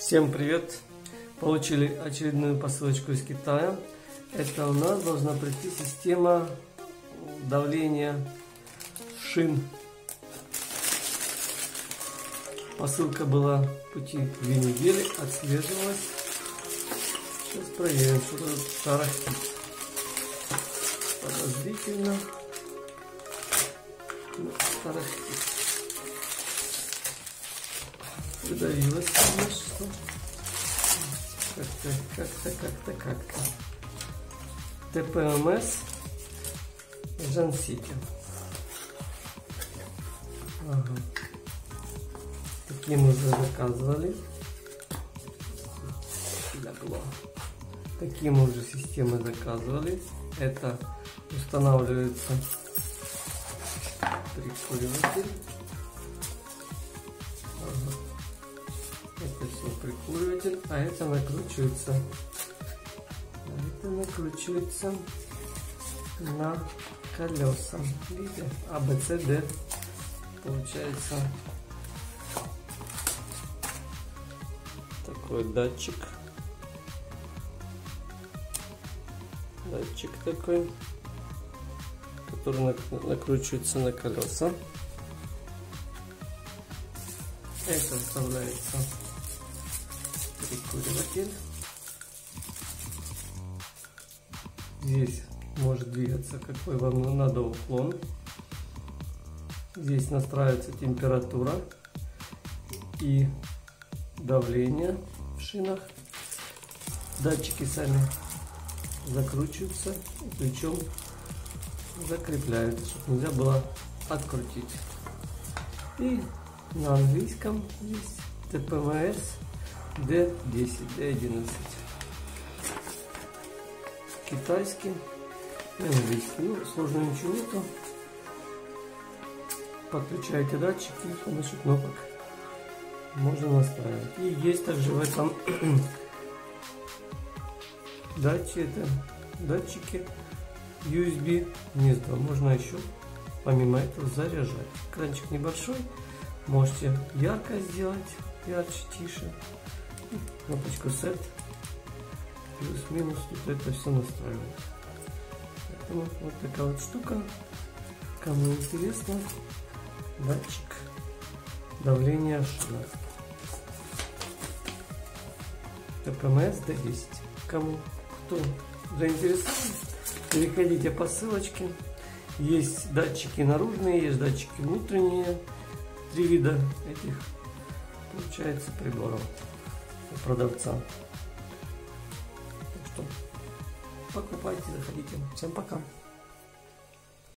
Всем привет! Получили очередную посылочку из Китая. Это у нас должна прийти система давления шин. Посылка была в пути 2 недели, отслеживалась. Сейчас проверим, что тут тарахтит. Подозрительно. Тарахтит. Придавилась, конечно. Как-то. ТПМС Жансити. Ага. Такие мы уже заказывали. Такие мы уже системы заказывали. Это устанавливается прикуриватель. Ага. Это все прикуриватель, а это накручивается. На колеса. Видите? ABCD получается такой датчик. Датчик такой, который накручивается на колеса. Это вставляется прикуриватель. Здесь может двигаться, какой вам надо уклон. Здесь настраивается температура и давление в шинах. Датчики сами закручиваются, причем закрепляются, чтобы нельзя было открутить. И на английском есть ТПМС D10, D11. Китайский и английский. Ну, сложно ничего нету. Подключаете датчики, с помощью кнопок можно настраивать. И есть также в этом датчики USB гнездо. Можно еще помимо этого заряжать. Экранчик небольшой. Можете ярко сделать, ярче, тише. Кнопочку Set. Плюс-минус тут это все настраивается. Поэтому вот такая вот штука. Кому интересно, датчик давления шина. ТПМС D10. Кто заинтересован, переходите по ссылочке. Есть датчики наружные, есть датчики внутренние. 3 вида этих получается приборов у продавца. Так что покупайте, заходите. Всем пока.